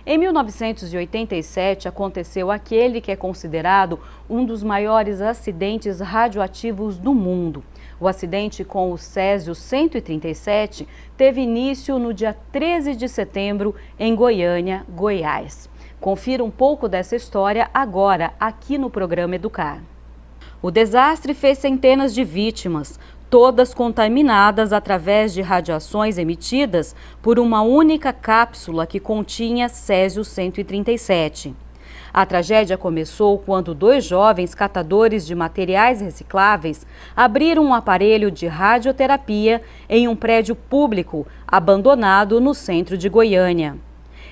Em 1987, aconteceu aquele que é considerado um dos maiores acidentes radioativos do mundo. O acidente com o Césio-137 teve início no dia 13 de setembro em Goiânia, Goiás. Confira um pouco dessa história agora, aqui no programa Educar. O desastre fez centenas de vítimas, todas contaminadas através de radiações emitidas por uma única cápsula que continha Césio-137. A tragédia começou quando 2 jovens catadores de materiais recicláveis abriram um aparelho de radioterapia em um prédio público abandonado no centro de Goiânia.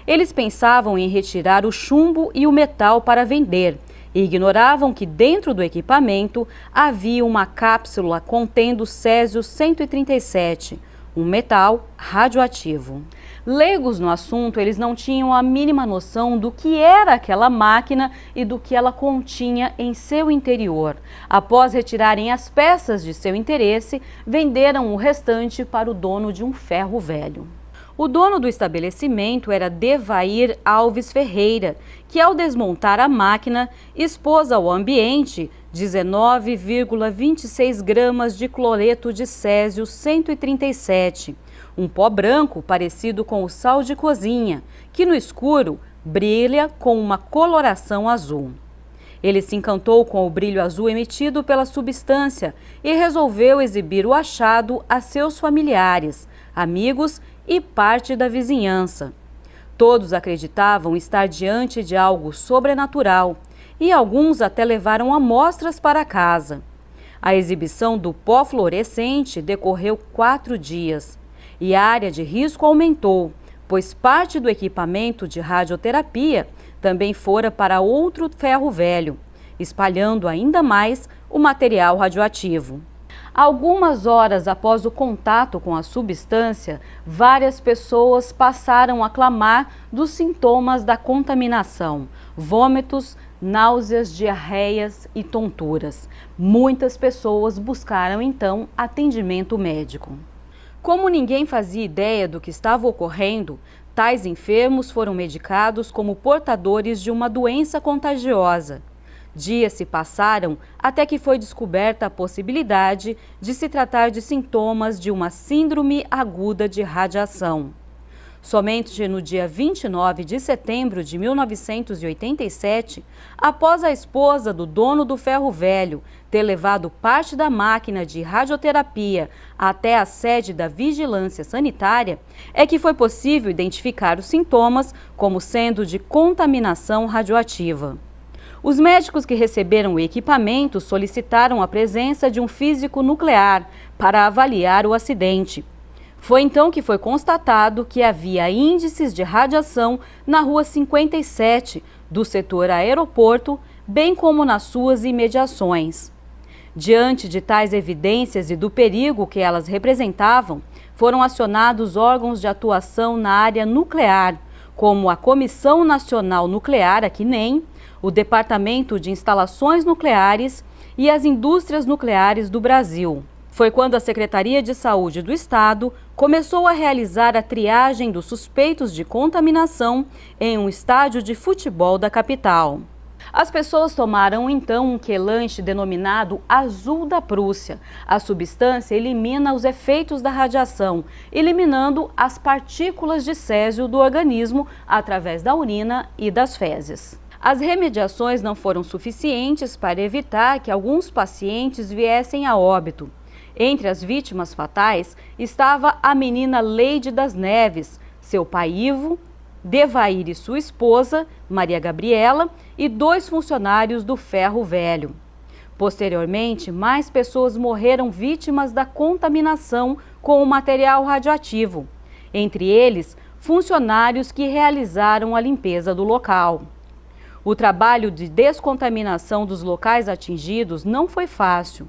Eles pensavam em retirar o chumbo e o metal para vender e ignoravam que dentro do equipamento havia uma cápsula contendo Césio-137, um metal radioativo. Leigos no assunto, eles não tinham a mínima noção do que era aquela máquina e do que ela continha em seu interior. Após retirarem as peças de seu interesse, venderam o restante para o dono de um ferro velho. O dono do estabelecimento era Devair Alves Ferreira, que ao desmontar a máquina, expôs ao ambiente 19,26 gramas de cloreto de Césio-137, um pó branco parecido com o sal de cozinha, que no escuro brilha com uma coloração azul. Ele se encantou com o brilho azul emitido pela substância e resolveu exibir o achado a seus familiares, amigos e parte da vizinhança. Todos acreditavam estar diante de algo sobrenatural e alguns até levaram amostras para casa. A exibição do pó fluorescente decorreu 4 dias e a área de risco aumentou, pois parte do equipamento de radioterapia também fora para outro ferro velho, espalhando ainda mais o material radioativo. Algumas horas após o contato com a substância, várias pessoas passaram a clamar dos sintomas da contaminação: vômitos, náuseas, diarreias e tonturas. Muitas pessoas buscaram então atendimento médico. Como ninguém fazia ideia do que estava ocorrendo, tais enfermos foram medicados como portadores de uma doença contagiosa. Dias se passaram até que foi descoberta a possibilidade de se tratar de sintomas de uma síndrome aguda de radiação. Somente no dia 29 de setembro de 1987, após a esposa do dono do ferro velho ter levado parte da máquina de radioterapia até a sede da Vigilância Sanitária, é que foi possível identificar os sintomas como sendo de contaminação radioativa. Os médicos que receberam o equipamento solicitaram a presença de um físico nuclear para avaliar o acidente. Foi então que foi constatado que havia índices de radiação na Rua 57 do setor aeroporto, bem como nas suas imediações. Diante de tais evidências e do perigo que elas representavam, foram acionados órgãos de atuação na área nuclear, como a Comissão Nacional Nuclear, a CNEM, o Departamento de Instalações Nucleares e as Indústrias Nucleares do Brasil. Foi quando a Secretaria de Saúde do Estado começou a realizar a triagem dos suspeitos de contaminação em um estádio de futebol da capital. As pessoas tomaram então um quelante denominado azul da Prússia. A substância elimina os efeitos da radiação, eliminando as partículas de césio do organismo através da urina e das fezes. As remediações não foram suficientes para evitar que alguns pacientes viessem a óbito. Entre as vítimas fatais estava a menina Leide das Neves, seu pai Ivo, Devair e sua esposa, Maria Gabriela, e 2 funcionários do ferro velho. Posteriormente, mais pessoas morreram vítimas da contaminação com o material radioativo, entre eles funcionários que realizaram a limpeza do local. O trabalho de descontaminação dos locais atingidos não foi fácil.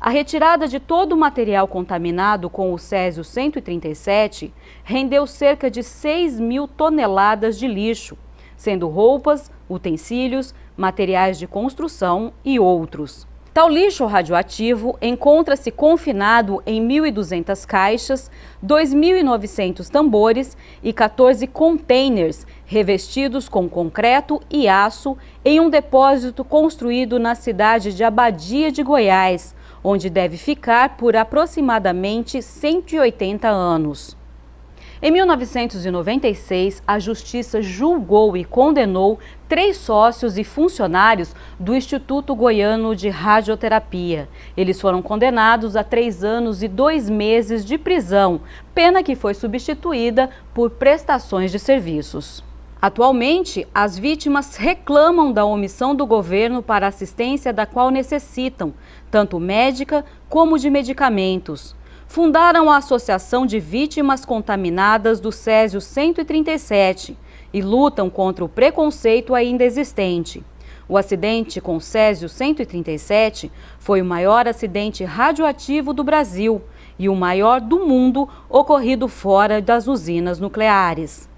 A retirada de todo o material contaminado com o Césio-137 rendeu cerca de 6.000 toneladas de lixo, sendo roupas, utensílios, materiais de construção e outros. Tal lixo radioativo encontra-se confinado em 1.200 caixas, 2.900 tambores e 14 containers revestidos com concreto e aço em um depósito construído na cidade de Abadia de Goiás, onde deve ficar por aproximadamente 180 anos. Em 1996, a Justiça julgou e condenou 3 sócios e funcionários do Instituto Goiano de Radioterapia. Eles foram condenados a 3 anos e 2 meses de prisão, pena que foi substituída por prestações de serviços. Atualmente, as vítimas reclamam da omissão do governo para a assistência da qual necessitam, tanto médica como de medicamentos. Fundaram a Associação de Vítimas Contaminadas do Césio 137 e lutam contra o preconceito ainda existente. O acidente com o Césio 137 foi o maior acidente radioativo do Brasil e o maior do mundo ocorrido fora das usinas nucleares.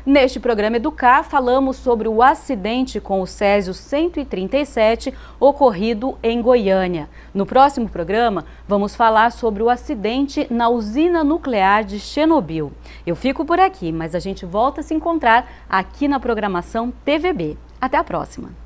Neste programa Educar, falamos sobre o acidente com o Césio 137 ocorrido em Goiânia. No próximo programa, vamos falar sobre o acidente na usina nuclear de Chernobyl. Eu fico por aqui, mas a gente volta a se encontrar aqui na programação TVB. Até a próxima!